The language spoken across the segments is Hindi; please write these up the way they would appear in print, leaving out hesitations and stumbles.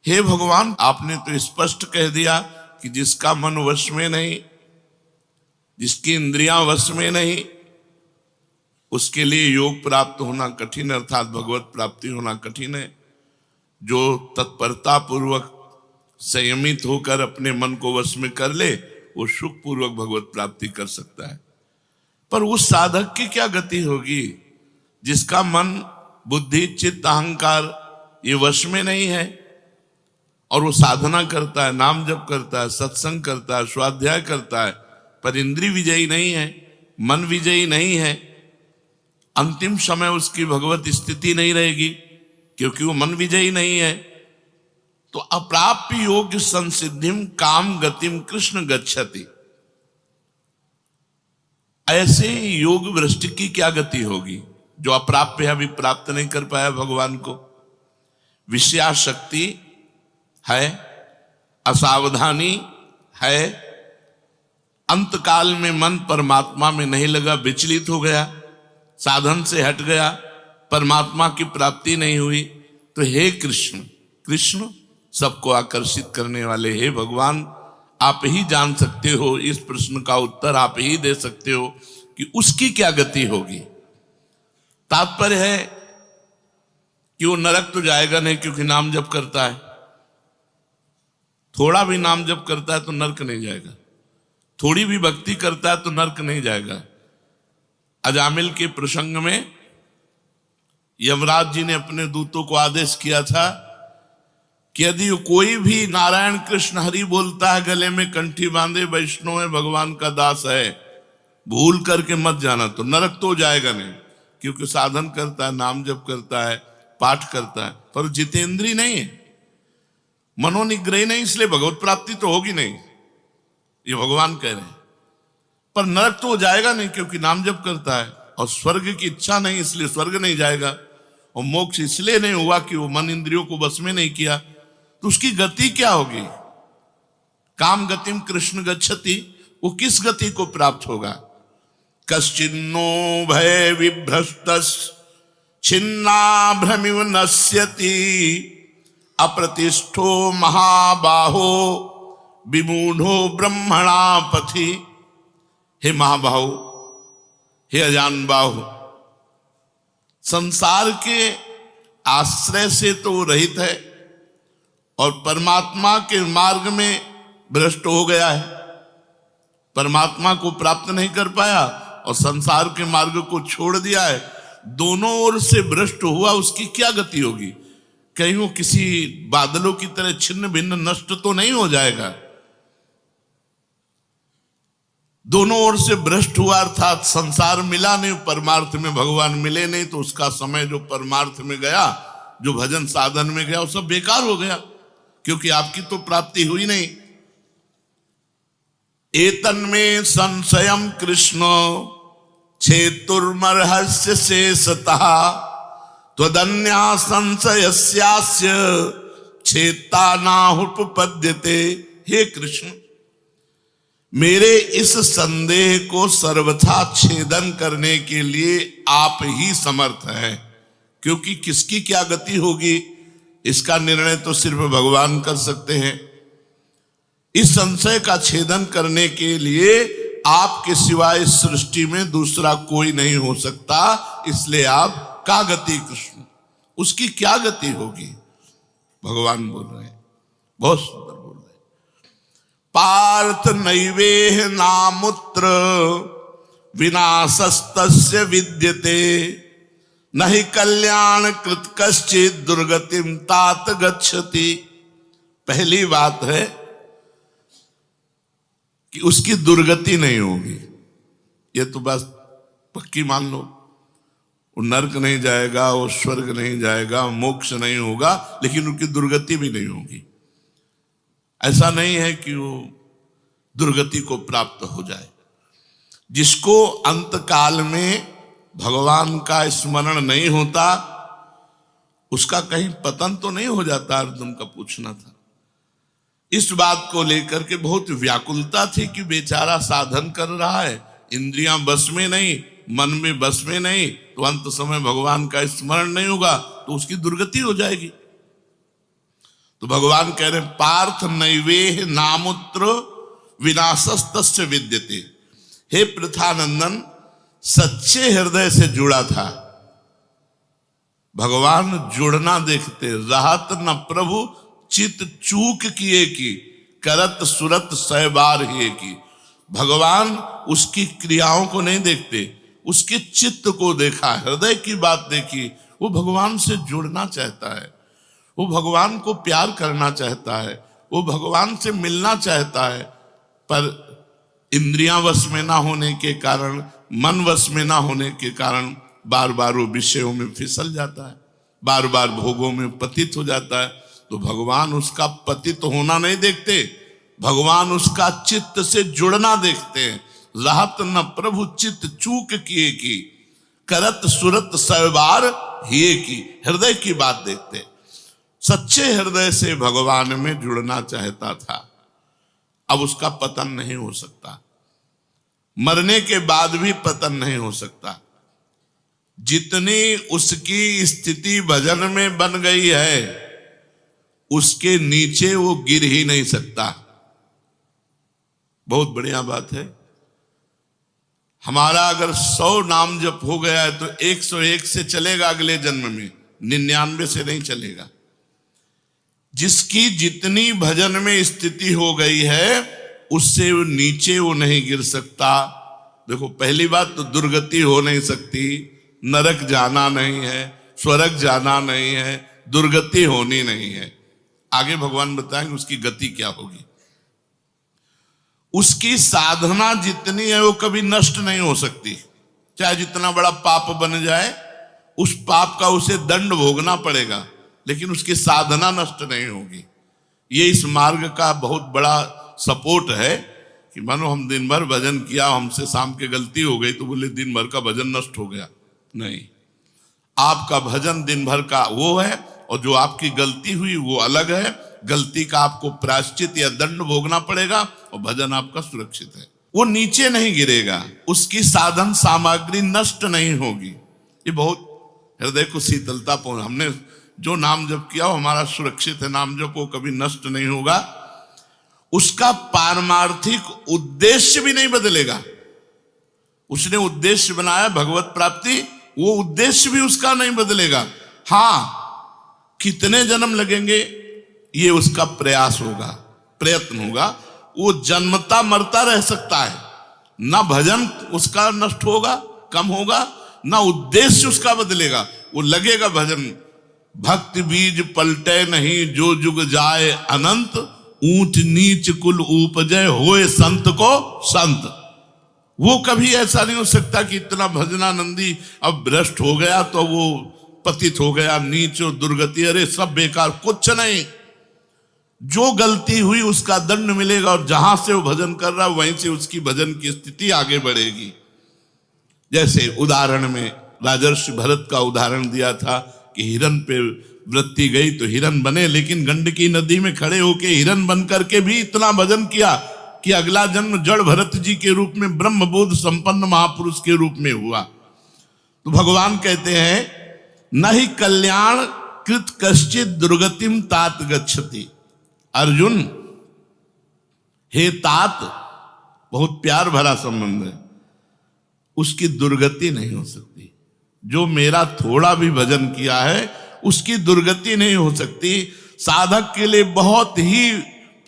हे भगवान, आपने तो स्पष्ट कह दिया कि जिसका मन वश में नहीं, जिसकी इंद्रियां वश में नहीं, उसके लिए योग प्राप्त होना कठिन, अर्थात भगवत प्राप्ति होना कठिन है। जो तत्परता पूर्वक संयमित होकर अपने मन को वश में कर ले, वो सुख पूर्वक भगवत प्राप्ति कर सकता है। पर उस साधक की क्या गति होगी जिसका मन, बुद्धि, चित्त, अहंकार ये वश में नहीं है, और वो साधना करता है, नाम जप करता है, सत्संग करता है, स्वाध्याय करता है, पर इंद्रिय विजयी नहीं है, मन विजयी नहीं है। अंतिम समय उसकी भगवत स्थिति नहीं रहेगी क्योंकि वो मन विजयी नहीं है। तो अप्राप्य योग संसिद्धिम काम गतिम कृष्ण गच्छति। ऐसे योग भ्रष्ट की क्या गति होगी जो अप्राप्य है, अभी प्राप्त नहीं कर पाया भगवान को। विषयाशक्ति है, असावधानी है, अंतकाल में मन परमात्मा में नहीं लगा, विचलित हो गया, साधन से हट गया, परमात्मा की प्राप्ति नहीं हुई। तो हे कृष्ण, कृष्ण सबको आकर्षित करने वाले, हे भगवान, आप ही जान सकते हो, इस प्रश्न का उत्तर आप ही दे सकते हो कि उसकी क्या गति होगी। तात्पर्य है कि वो नरक तो जाएगा नहीं क्योंकि नाम जप करता है, थोड़ा भी नाम जप करता है तो नरक नहीं जाएगा, थोड़ी भी भक्ति करता है तो नरक नहीं जाएगा। अजामिल के प्रसंग में यमराज जी ने अपने दूतों को आदेश किया था कि यदि कोई भी नारायण कृष्ण हरि बोलता है, गले में कंठी बांधे, वैष्णव है, भगवान का दास है, भूल करके मत जाना, तो नरक तो जाएगा नहीं क्योंकि साधन करता है, नाम जप करता है, पाठ करता है, पर जितेंद्रीय नहीं है, मनोनिग्रही नहीं, इसलिए भगवत प्राप्ति तो होगी नहीं, ये भगवान कह रहे हैं। पर नरक तो जाएगा नहीं क्योंकि नाम जप करता है, और स्वर्ग की इच्छा नहीं इसलिए स्वर्ग नहीं जाएगा, और मोक्ष इसलिए नहीं हुआ कि वो मन इंद्रियों को बस में नहीं किया। तो उसकी गति क्या होगी? काम गतिम कृष्ण गच्छति, वो किस गति को प्राप्त होगा? कश्चिन्नो भय विभ्रष्टस् छिन्ना भ्रमिव नश्यति अप्रतिष्ठो महाबाहो विमूढ़ो ब्रह्मणा पथि। हे महाबाहो, हे अजान बाहु, संसार के आश्रय से तो रहित है और परमात्मा के मार्ग में भ्रष्ट हो गया है, परमात्मा को प्राप्त नहीं कर पाया और संसार के मार्ग को छोड़ दिया है, दोनों ओर से भ्रष्ट हुआ, उसकी क्या गति होगी? कहीं वो किसी बादलों की तरह छिन्न भिन्न नष्ट तो नहीं हो जाएगा? दोनों ओर से भ्रष्ट हुआ अर्थात संसार मिला नहीं, परमार्थ में भगवान मिले नहीं, तो उसका समय जो परमार्थ में गया, जो भजन साधन में गया, वो सब बेकार हो गया क्योंकि आपकी तो प्राप्ति हुई नहीं। एतन्मे संशयम कृष्ण छेतुर्मर्हस्य शेषतः त्वदन्या संशयस्यास्य छेता नाहुपपद्यते। हे कृष्ण, मेरे इस संदेह को सर्वथा छेदन करने के लिए आप ही समर्थ हैं, क्योंकि किसकी क्या गति होगी इसका निर्णय तो सिर्फ भगवान कर सकते हैं। इस संशय का छेदन करने के लिए आपके सिवाय इस सृष्टि में दूसरा कोई नहीं हो सकता, इसलिए आप का गति कृष्ण, उसकी क्या गति होगी? भगवान बोल रहे हैं, बहुत सुंदर बोल रहे हैं। पार्थ नैवेह नामुत्र विनाशस्तस्य विद्यते नहि कल्याण कृत कश्चित् दुर्गतिम तात गच्छति। पहली बात है कि उसकी दुर्गति नहीं होगी, ये तो बस पक्की मान लो। वो नरक नहीं जाएगा, वो स्वर्ग नहीं जाएगा, मोक्ष नहीं होगा, लेकिन उनकी दुर्गति भी नहीं होगी। ऐसा नहीं है कि वो दुर्गति को प्राप्त हो जाए। जिसको अंतकाल में भगवान का स्मरण नहीं होता, उसका कहीं पतन तो नहीं हो जाता? अर्जुन का पूछना था। इस बात को लेकर के बहुत व्याकुलता थी कि बेचारा साधन कर रहा है, इंद्रियां बस में नहीं, मन में बस में नहीं, तो अंत समय भगवान का स्मरण नहीं होगा तो उसकी दुर्गति हो जाएगी। तो भगवान कह रहे पार्थ नैवेह नामुत्र विनाशस्तस्य विद्यते। हे पृथानंदन, सच्चे हृदय से जुड़ा था। भगवान जुड़ना देखते, रहत न प्रभु चित चूक किए की, करत सुरत सै बार ही की। भगवान उसकी क्रियाओं को नहीं देखते, उसके चित्त को देखा, हृदय की बात देखी। वो भगवान से जुड़ना चाहता है, वो भगवान को प्यार करना चाहता है, वो भगवान से मिलना चाहता है, पर इंद्रियां वश में ना होने के कारण, मन वश में ना होने के कारण बार बार वो विषयों में फिसल जाता है, बार बार भोगों में पतित हो जाता है। तो भगवान उसका पतित होना नहीं देखते, भगवान उसका चित्त से जुड़ना देखते हैं। रहत न प्रभु चित्त चूक किए की, करत सुरत सैबार हिए की। हृदय की बात देखते, सच्चे हृदय से भगवान में जुड़ना चाहता था। अब उसका पतन नहीं हो सकता, मरने के बाद भी पतन नहीं हो सकता। जितनी उसकी स्थिति भजन में बन गई है, उसके नीचे वो गिर ही नहीं सकता। बहुत बढ़िया बात है। हमारा अगर 100 नाम जप हो गया है तो 101 से चलेगा, अगले जन्म में 99 से नहीं चलेगा। जिसकी जितनी भजन में स्थिति हो गई है, उससे वो नीचे वो नहीं गिर सकता। देखो, पहली बात तो दुर्गति हो नहीं सकती, नरक जाना नहीं है, स्वर्ग जाना नहीं है, दुर्गति होनी नहीं है। आगे भगवान बताएंगे उसकी गति क्या होगी। उसकी साधना जितनी है वो कभी नष्ट नहीं हो सकती। चाहे जितना बड़ा पाप बन जाए, उस पाप का उसे दंड भोगना पड़ेगा, लेकिन उसकी साधना नष्ट नहीं होगी। ये इस मार्ग का बहुत बड़ा सपोर्ट है कि मानो हम दिन भर भजन किया, हमसे शाम के गलती हो गई तो बोले दिन भर का भजन नष्ट हो गया। नहीं, आपका भजन दिन भर का वो है, और जो आपकी गलती हुई वो अलग है। गलती का आपको प्रायश्चित या दंड भोगना पड़ेगा, और भजन आपका सुरक्षित है। वो नीचे नहीं गिरेगा, उसकी साधन सामग्री नष्ट नहीं होगी। ये बहुत हृदय को शीतलता पहुंच। हमने जो नाम जप किया वो हमारा सुरक्षित है, नाम जप वो कभी नष्ट नहीं होगा। उसका पारमार्थिक उद्देश्य भी नहीं बदलेगा। उसने उद्देश्य बनाया भगवत प्राप्ति, वो उद्देश्य भी उसका नहीं बदलेगा। हाँ, कितने जन्म लगेंगे ये उसका प्रयास होगा, प्रयत्न होगा। वो जन्मता मरता रह सकता है, ना भजन उसका नष्ट होगा, कम होगा, ना उद्देश्य उसका बदलेगा। वो लगेगा भजन। भक्ति बीज पलटे नहीं, जो जुग जाए अनंत, ऊंच नीच कुल उपजय होए संत को संत। वो कभी ऐसा नहीं हो सकता कि इतना भजनानंदी अब भ्रष्ट हो गया तो वो पतित हो गया, नीच और दुर्गति, अरे सब बेकार, कुछ नहीं। जो गलती हुई उसका दंड मिलेगा, और जहां से वो भजन कर रहा है वहीं से उसकी भजन की स्थिति आगे बढ़ेगी। जैसे उदाहरण में राजर्षि भरत का उदाहरण दिया था कि हिरन पे वृत्ति गई तो हिरन बने, लेकिन गंडकी नदी में खड़े होके हिरन बन करके भी इतना भजन किया कि अगला जन्म जड़ भरत जी के रूप में ब्रह्मबोध संपन्न महापुरुष के रूप में हुआ। तो भगवान कहते हैं, न ही कल्याण कृत कश्चित दुर्गतिम तात गच्छति। अर्जुन, हे तात, बहुत प्यार भरा संबंध है, उसकी दुर्गति नहीं हो सकती। जो मेरा थोड़ा भी भजन किया है उसकी दुर्गति नहीं हो सकती। साधक के लिए बहुत ही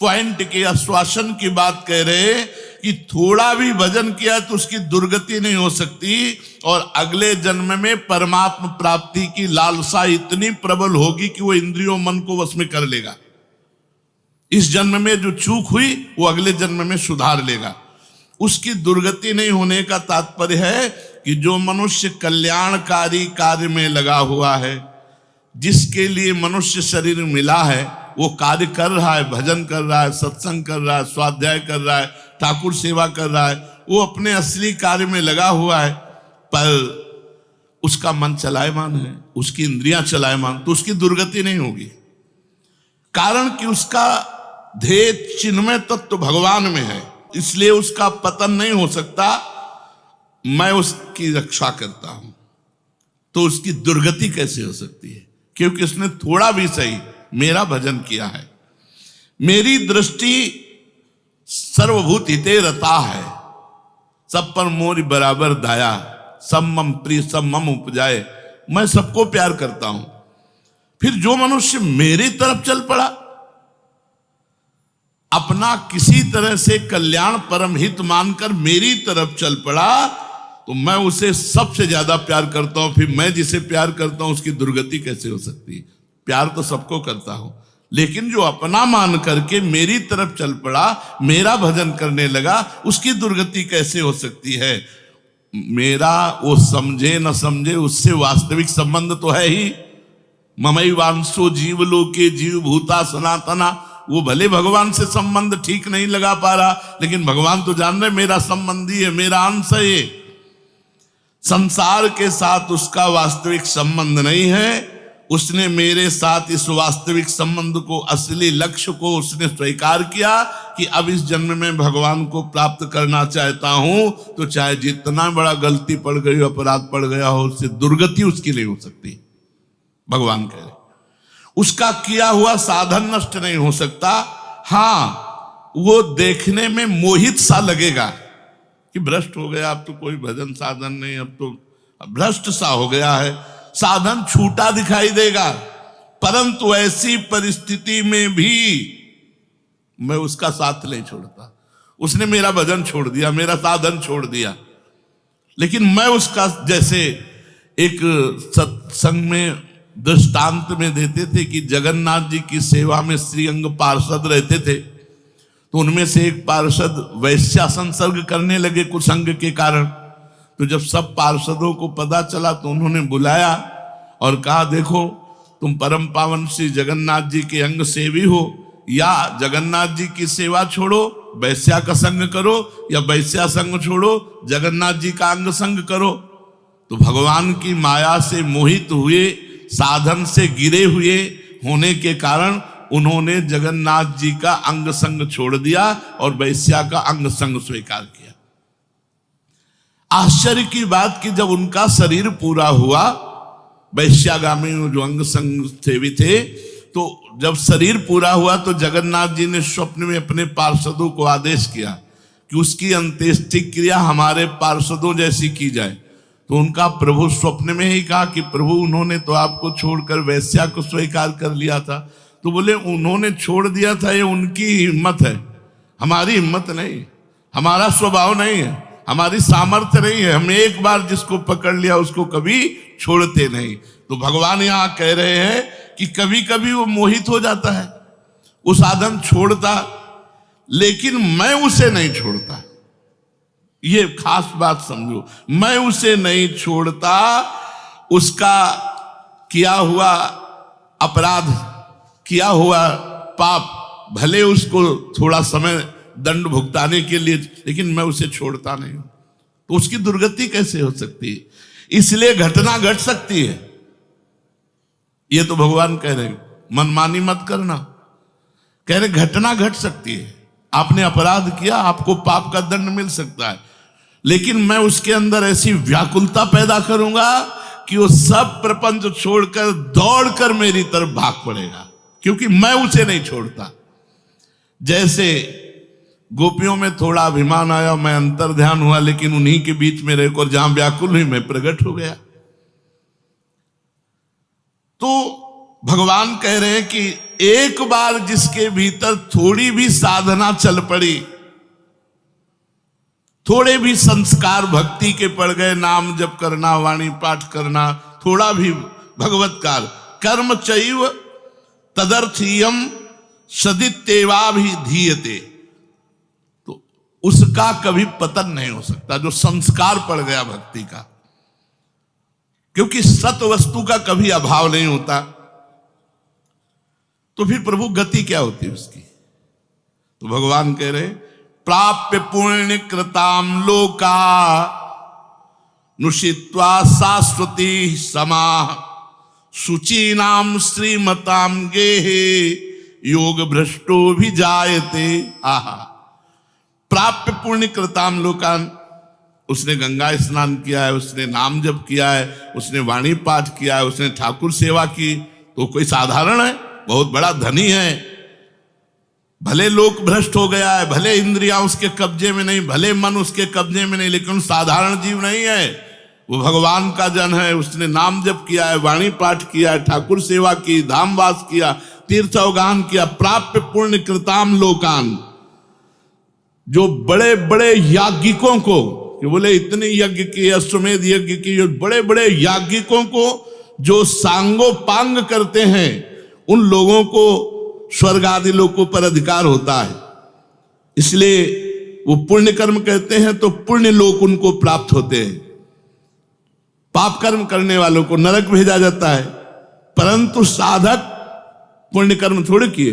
पॉइंट के आश्वासन की बात कह रहे कि थोड़ा भी भजन किया तो उसकी दुर्गति नहीं हो सकती, और अगले जन्म में परमात्मा प्राप्ति की लालसा इतनी प्रबल होगी कि वो इंद्रियों मन को वश में कर लेगा। इस जन्म में जो चूक हुई वो अगले जन्म में सुधार लेगा। उसकी दुर्गति नहीं होने का तात्पर्य है कि जो मनुष्य कल्याणकारी कार्य में लगा हुआ है, जिसके लिए मनुष्य शरीर मिला है, वो कार्य कर रहा है, भजन कर रहा है, सत्संग कर रहा है, स्वाध्याय कर रहा है, ठाकुर सेवा कर रहा है, वो अपने असली कार्य में लगा हुआ है, पर उसका मन चलायमान है, उसकी इंद्रियां चलायमान, तो उसकी दुर्गति नहीं होगी। कारण कि उसका ध्येय चिन्मय तत्व भगवान में है, इसलिए उसका पतन नहीं हो सकता। मैं उसकी रक्षा करता हूं, तो उसकी दुर्गति कैसे हो सकती है? क्योंकि उसने थोड़ा भी सही मेरा भजन किया है। मेरी दृष्टि सर्वभूत हिते रता है, सब पर मोरी बराबर दाया, सब मम प्रिय सब मम उपजाए। मैं सबको प्यार करता हूं। फिर जो मनुष्य मेरी तरफ चल पड़ा, अपना किसी तरह से कल्याण परम हित मानकर मेरी तरफ चल पड़ा, तो मैं उसे सबसे ज्यादा प्यार करता हूं। फिर मैं जिसे प्यार करता हूं उसकी दुर्गति कैसे हो सकती है? प्यार तो सबको करता हूं, लेकिन जो अपना मान करके मेरी तरफ चल पड़ा, मेरा भजन करने लगा, उसकी दुर्गति कैसे हो सकती है? मेरा वो समझे न समझे, उससे वास्तविक संबंध तो है ही। ममई वांसो जीव लोके जीव भूता सनातना। वो भले भगवान से संबंध ठीक नहीं लगा पा रहा, लेकिन भगवान तो जान रहे मेरा संबंधी है, मेरा अंश है। ये संसार के साथ उसका वास्तविक संबंध नहीं है। उसने मेरे साथ इस वास्तविक संबंध को, असली लक्ष्य को उसने स्वीकार किया कि अब इस जन्म में भगवान को प्राप्त करना चाहता हूं, तो चाहे जितना बड़ा गलती पड़ गई हो, अपराध पड़ गया हो, उससे दुर्गति उसकी नहीं हो सकती। भगवान कह रहे उसका किया हुआ साधन नष्ट नहीं हो सकता। हां, वो देखने में मोहित सा लगेगा कि भ्रष्ट हो गया, अब तो कोई भजन साधन नहीं, अब तो भ्रष्ट सा हो गया है, साधन छूटा दिखाई देगा। परंतु ऐसी परिस्थिति में भी मैं उसका साथ नहीं छोड़ता। उसने मेरा भजन छोड़ दिया, मेरा साधन छोड़ दिया, लेकिन मैं उसका, जैसे एक सत्संग में दृष्टांत में देते थे कि जगन्नाथ जी की सेवा में श्रीअंग पार्षद रहते थे, तो उनमें से एक पार्षद वैश्या संसर्ग करने लगे कुसंग के कारण। तो जब सब पार्षदों को पता चला तो उन्होंने बुलाया और कहा, देखो तुम परम पावन श्री जगन्नाथ जी के अंग सेवी हो, या जगन्नाथ जी की सेवा छोड़ो वैश्या का संग करो, या वैश्या संग छोड़ो जगन्नाथ जी का अंग संग करो। तो भगवान की माया से मोहित हुए, साधन से गिरे हुए होने के कारण उन्होंने जगन्नाथ जी का अंग संग छोड़ दिया और वैश्या का अंग संग स्वीकार किया। आश्चर्य की बात कि जब उनका शरीर पूरा हुआ, वैश्यागामी जो अंग संग सेवी थे, तो जब शरीर पूरा हुआ तो जगन्नाथ जी ने स्वप्न में अपने पार्षदों को आदेश किया कि उसकी अंत्येष्टि क्रिया हमारे पार्षदों जैसी की जाए। तो उनका प्रभु स्वप्न में ही कहा कि प्रभु उन्होंने तो आपको छोड़कर वैश्या को स्वीकार कर लिया था। तो बोले उन्होंने छोड़ दिया था, ये उनकी हिम्मत है, हमारी हिम्मत नहीं, हमारा स्वभाव नहीं है, हमारी सामर्थ्य नहीं है। हम एक बार जिसको पकड़ लिया उसको कभी छोड़ते नहीं। तो भगवान यहां कह रहे हैं कि कभी कभी वो मोहित हो जाता है, वो साधन छोड़ता, लेकिन मैं उसे नहीं छोड़ता। ये खास बात समझो, मैं उसे नहीं छोड़ता। उसका किया हुआ अपराध, किया हुआ पाप, भले उसको थोड़ा समय दंड भुगताने के लिए, लेकिन मैं उसे छोड़ता नहीं हूं। तो उसकी दुर्गति कैसे हो सकती है? इसलिए घटना घट सकती है। ये तो भगवान कह रहे हैं मनमानी मत करना, कह रहे घटना घट सकती है। आपने अपराध किया, आपको पाप का दंड मिल सकता है, लेकिन मैं उसके अंदर ऐसी व्याकुलता पैदा करूंगा कि वो सब प्रपंच छोड़कर दौड़कर मेरी तरफ भाग पड़ेगा, क्योंकि मैं उसे नहीं छोड़ता। जैसे गोपियों में थोड़ा अभिमान आया, मैं अंतर ध्यान हुआ, लेकिन उन्हीं के बीच में रहकर जहां व्याकुल हुई मैं प्रकट हो गया। तो भगवान कह रहे हैं कि एक बार जिसके भीतर थोड़ी भी साधना चल पड़ी, थोड़े भी संस्कार भक्ति के पड़ गए, नाम जप करना, वाणी पाठ करना, थोड़ा भी भगवत्कार, कर्म चैव तदर्थीयम सदित्येवाभिधीयते, तो उसका कभी पतन नहीं हो सकता जो संस्कार पड़ गया भक्ति का, क्योंकि सत वस्तु का कभी अभाव नहीं होता। तो फिर प्रभु गति क्या होती है उसकी? तो भगवान कह रहे प्राप्य पुण्य कृताम लोका नुषित्वा शाश्वती समाह शुचीनाम श्रीमताम गेहे योग भ्रष्टो भी जायते। आहा, प्राप्य पुण्य कृताम लोकान, उसने गंगा स्नान किया है, उसने नाम जप किया है, उसने वाणी पाठ किया है, उसने ठाकुर सेवा की, तो कोई साधारण है? बहुत बड़ा धनी है, भले लोक भ्रष्ट हो गया है, भले इंद्रियां उसके कब्जे में नहीं, भले मन उसके कब्जे में नहीं, लेकिन साधारण जीव नहीं है। वो भगवान का जन है, उसने नाम जप किया है, वाणी पाठ किया है, ठाकुर सेवा की, धामवास किया, तीर्थ अवगान किया, प्राप्य पुण्य कृताम लोकान। जो बड़े बड़े याज्ञिकों को, कि बोले इतने यज्ञ किए, अश्वमेध यज्ञ की, जो बड़े बड़े याज्ञिकों को जो सांगोपांग करते हैं, उन लोगों को स्वर्ग आदि लोकों पर अधिकार होता है। इसलिए वो पुण्य कर्म कहते हैं तो पुण्य लोक उनको प्राप्त होते हैं। पाप कर्म करने वालों को नरक भेजा जाता है। परंतु साधक पुण्य कर्म थोड़े किए,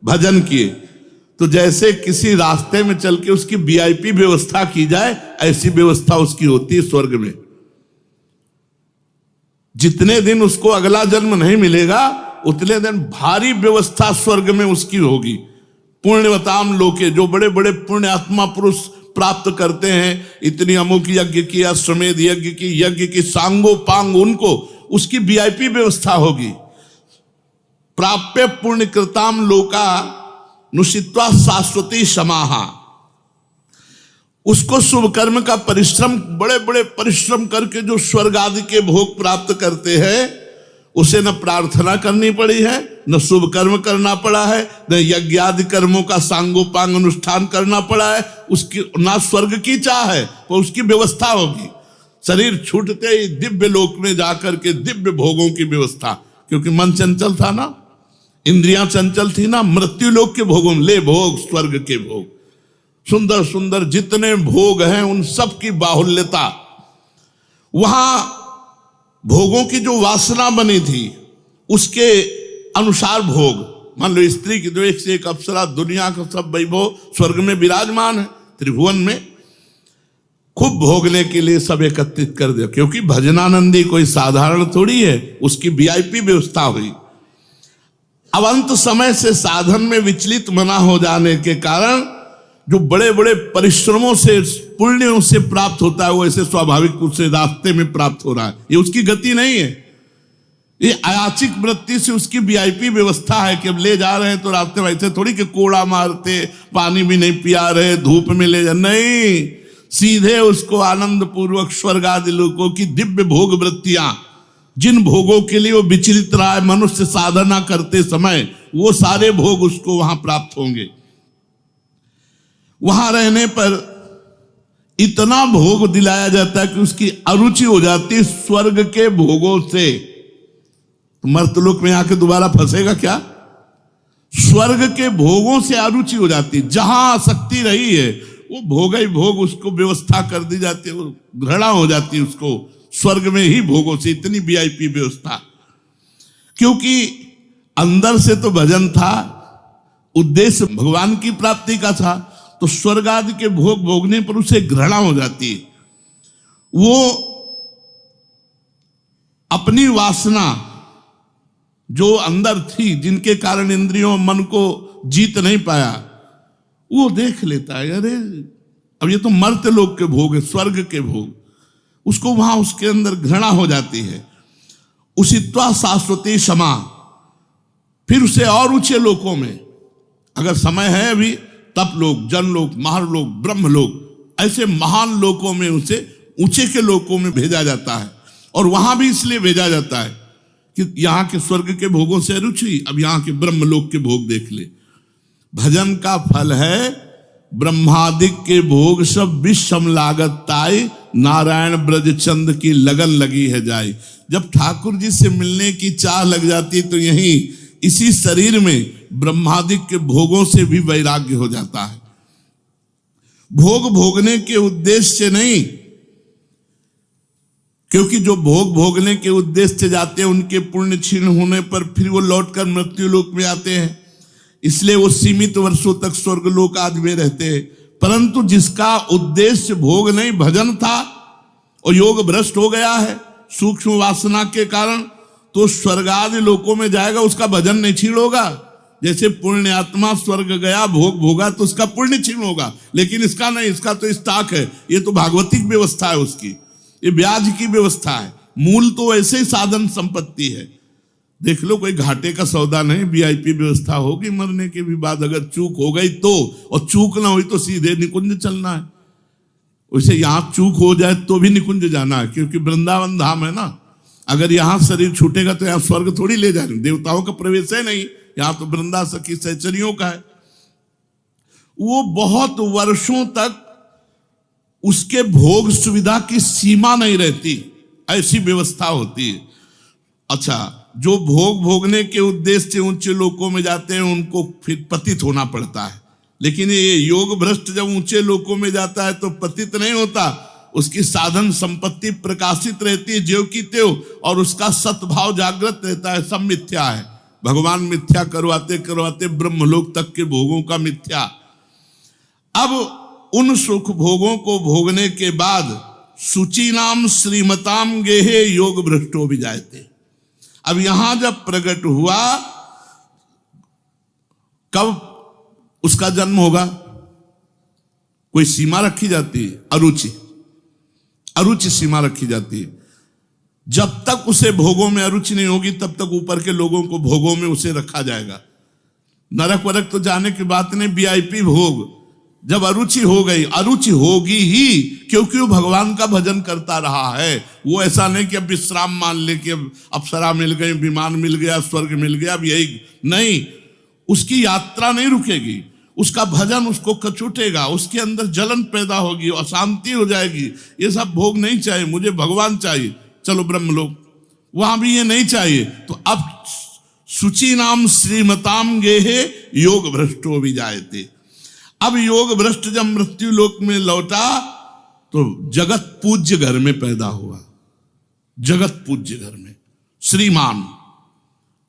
भजन किए, तो जैसे किसी रास्ते में चल के उसकी वीआईपी व्यवस्था की जाए, ऐसी व्यवस्था उसकी होती है स्वर्ग में। जितने दिन उसको अगला जन्म नहीं मिलेगा, उतने दिन भारी व्यवस्था स्वर्ग में उसकी होगी। पुण्यवताम लोके, जो बड़े बड़े पुण्य आत्मा पुरुष प्राप्त करते हैं, इतनी अमुक यज्ञ की, अश्वमेध यज्ञ की सांगोपांग, उनको उसकी वीआईपी व्यवस्था होगी। प्राप्य पुण्य कृताम लोका नुषित्वा शाश्वती समाहा। उसको शुभ कर्म का परिश्रम, बड़े बड़े परिश्रम करके जो स्वर्ग आदि के भोग प्राप्त करते हैं, उसे न प्रार्थना करनी पड़ी है, न शुभ कर्म करना पड़ा है, न यज्ञ आदि कर्मों का सांगोपांग अनुष्ठान करना पड़ा है, उसकी ना स्वर्ग की चाह है, तो उसकी व्यवस्था होगी। शरीर छूटते ही दिव्य लोक में जाकर के दिव्य भोगों की व्यवस्था, क्योंकि मन चंचल था ना, इंद्रियां चंचल थी ना, मृत्यु लोक के भोगों में ले भोग, स्वर्ग के भोग, सुंदर सुंदर जितने भोग हैं उन सब की बाहुल्यता। वहां भोगों की जो वासना बनी थी उसके अनुसार भोग, मान लो स्त्री की तो एक से एक अप्सरा, दुनिया का सब वैभव स्वर्ग में विराजमान है, त्रिभुवन में खूब भोगने के लिए सब एकत्रित कर दिया। क्योंकि भजनानंदी कोई साधारण थोड़ी है, उसकी वीआईपी व्यवस्था हुई। अब अंत समय से साधन में विचलित मना हो जाने के कारण जो बड़े बड़े परिश्रमों से, पुण्यों से प्राप्त होता है, वो ऐसे स्वाभाविक रूप से रास्ते में प्राप्त हो रहा है। ये उसकी गति नहीं है, ये अयाचिक वृत्ति से उसकी वीआईपी व्यवस्था है कि अब ले जा रहे हैं तो रास्ते में ऐसे थोड़ी कि कोड़ा मारते, पानी भी नहीं पिया रहे, धूप में ले जा, नहीं, सीधे उसको आनंद पूर्वक स्वर्ग आदि लोकों की दिव्य भोग वृत्तियां, जिन भोगों के लिए वो विचलित रहा है मनुष्य साधना करते समय, वो सारे भोग उसको वहां प्राप्त होंगे। वहां रहने पर इतना भोग दिलाया जाता है कि उसकी अरुचि हो जाती है स्वर्ग के भोगों से। तो मर्तलोक में आके दोबारा फंसेगा क्या? स्वर्ग के भोगों से अरुचि हो जाती है, जहां आसक्ति रही है वो भोग ही भोग उसको व्यवस्था कर दी जाती है, वो घृणा हो जाती है उसको स्वर्ग में ही भोगों से, इतनी वीआईपी व्यवस्था। क्योंकि अंदर से तो भजन था, उद्देश्य भगवान की प्राप्ति का था, तो स्वर्ग आदि के भोग भोगने पर उसे घृणा हो जाती है। वो अपनी वासना जो अंदर थी, जिनके कारण इंद्रियों मन को जीत नहीं पाया, वो देख लेता है, अरे अब ये तो मर्त्य लोक के भोग है, स्वर्ग के भोग, उसको वहां उसके अंदर घृणा हो जाती है। उसित्वा शाश्वती क्षमा, फिर उसे और ऊंचे लोकों में, अगर समय है अभी, तप लोक, जन लोक, महालोक, ब्रह्म लोक, ऐसे महान लोकों में उसे ऊंचे के लोकों में भेजा जाता है। और वहां भी इसलिए भेजा जाता है कि यहां के स्वर्ग के भोगों से रुचि, अब यहां के ब्रह्म लोक के भोग देख ले। भजन का फल है ब्रह्मादिक के भोग सब विषम लागत ताई, नारायण ब्रज चंद की लगन लगी है जाई। जब ठाकुर जी से मिलने की चाह लग जाती तो यही इसी शरीर में ब्रह्मादिक के भोगों से भी वैराग्य हो जाता है। भोग भोगने के उद्देश्य से नहीं, क्योंकि जो भोग भोगने के उद्देश्य से जाते हैं उनके पुण्य क्षीण होने पर फिर वो लौटकर मृत्यु लोक में आते हैं, इसलिए वो सीमित वर्षों तक स्वर्ग लोक आदि में रहते हैं। परंतु जिसका उद्देश्य भोग नहीं भजन था और योग भ्रष्ट हो गया है सूक्ष्म वासना के कारण, तो स्वर्ग आदि लोकों में जाएगा, उसका भजन नहीं क्षीण होगा। जैसे पुण्य आत्मा स्वर्ग गया, भोग भोगा, तो उसका पुण्य क्षीण होगा, लेकिन इसका नहीं, इसका तो स्टॉक है, ये तो भागवतिक व्यवस्था है उसकी, ये ब्याज की व्यवस्था है। मूल तो ऐसे ही साधन संपत्ति है, देख लो, कोई घाटे का सौदा नहीं, वीआईपी व्यवस्था होगी मरने के भी बाद, अगर चूक हो गई तो, और चूक ना हुई तो सीधे निकुंज चलना है। वैसे यहां चूक हो जाए तो भी निकुंज जाना है, क्योंकि वृंदावन धाम है ना। अगर यहां शरीर छूटेगा तो यहां स्वर्ग थोड़ी ले जाएंगे, देवताओं का प्रवेश है नहीं, यहां तो वृंदा सखी सहचरियों का है। वो बहुत वर्षों तक उसके भोग सुविधा की सीमा नहीं रहती, ऐसी व्यवस्था होती है। अच्छा, जो भोग भोगने के उद्देश्य से ऊंचे लोकों में जाते हैं उनको फिर पतित होना पड़ता है, लेकिन ये योग भ्रष्ट जब ऊंचे लोकों में जाता है तो पतित नहीं होता, उसकी साधन संपत्ति प्रकाशित रहती है ज्यों की त्यों, और उसका सत्भाव जागृत रहता है। सब मिथ्या है, भगवान मिथ्या करवाते करवाते ब्रह्मलोक तक के भोगों का मिथ्या। अब उन सुख भोगों को भोगने के बाद शुचि नाम श्रीमताम गेहे योग भ्रष्टो भी जाते। अब यहां जब प्रकट हुआ, कब उसका जन्म होगा, कोई सीमा रखी जाती है? अरुचि सीमा रखी जाती है। जब तक उसे भोगों में अरुचि नहीं होगी तब तक ऊपर के लोगों को भोगों में उसे रखा जाएगा। नरक वरक तो जाने की बात नहीं, वीआईपी भोग। जब अरुचि हो गई, अरुचि होगी ही, क्योंकि वो भगवान का भजन करता रहा है। वो ऐसा नहीं कि अब विश्राम मान ले कि अब अप्सरा मिल गई, विमान मिल गया, स्वर्ग मिल गया, अब यही नहीं। उसकी यात्रा नहीं रुकेगी, उसका भजन उसको कचूटेगा, उसके अंदर जलन पैदा होगी, अशांति हो जाएगी। ये सब भोग नहीं चाहिए, मुझे भगवान चाहिए, चलो ब्रह्मलोक। वहां भी ये नहीं चाहिए। तो अब शुचि नाम श्रीमताम गेहे योग भ्रष्टो भी जायते। अब योग भ्रष्ट जब मृत्यु लोक में लौटा तो जगत पूज्य घर में पैदा हुआ। जगत पूज्य घर में श्रीमान,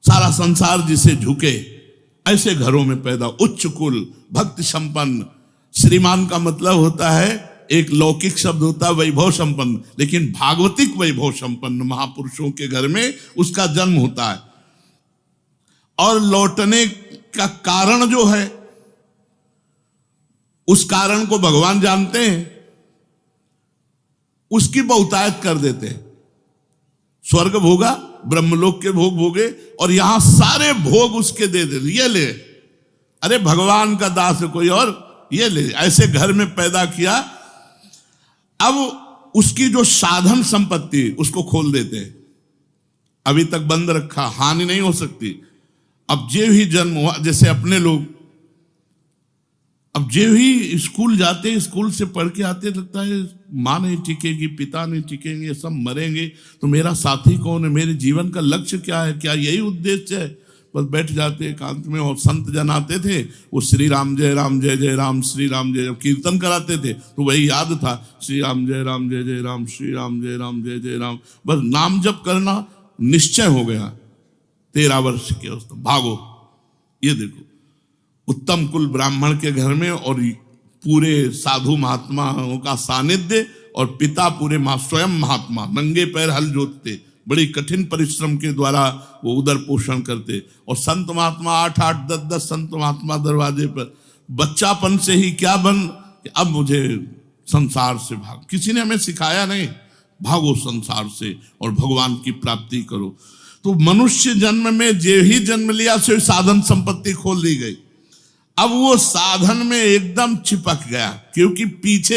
सारा संसार जिसे झुके, ऐसे घरों में पैदा, उच्च कुल, भक्ति संपन्न। श्रीमान का मतलब होता है, एक लौकिक शब्द होता है वैभव संपन्न, लेकिन भागवतिक वैभव संपन्न महापुरुषों के घर में उसका जन्म होता है। और लौटने का कारण जो है, उस कारण को भगवान जानते हैं, उसकी बहुतायत कर देते हैं। स्वर्ग भोगा, ब्रह्मलोक के भोग भोगे, और यहां सारे भोग उसके दे दे, ये ले, अरे भगवान का दास है कोई और, ये ले, ऐसे घर में पैदा किया। अब उसकी जो साधन संपत्ति उसको खोल देते हैं, अभी तक बंद रखा, हानि नहीं हो सकती। अब जे ही जन्म हुआ, जैसे अपने लोग अब जे ही स्कूल जाते, स्कूल से पढ़ के आते, लगता है माँ नहीं टिकेगी, पिता नहीं टिकेंगे, सब मरेंगे, तो मेरा साथी कौन है, मेरे जीवन का लक्ष्य क्या है, क्या यही उद्देश्य है? बस बैठ जाते एकांत में। और संत जन आते थे, वो श्री राम जय राम जय जय राम, श्री राम जय, कीर्तन कराते थे तो वही याद था, श्री राम जय राम जय जय राम, श्री राम जय राम जय जय राम। बस नाम जप करना निश्चय हो गया। 13 वर्ष के अवस्था, भागो। ये देखो, उत्तम कुल ब्राह्मण के घर में, और पूरे साधु महात्माओं का सानिध्य, और पिता पूरे स्वयं महात्मा, नंगे पैर हल जोतते, बड़ी कठिन परिश्रम के द्वारा वो उदर पोषण करते। और संत महात्मा 8-8, 10-10 संत महात्मा दरवाजे पर। बच्चापन से ही क्या बन, कि अब मुझे संसार से भाग, किसी ने हमें सिखाया नहीं, भागो संसार से और भगवान की प्राप्ति करो। तो मनुष्य जन्म में जे ही जन्म लिया से साधन संपत्ति खोल दी गई। अब वो साधन में एकदम चिपक गया, क्योंकि पीछे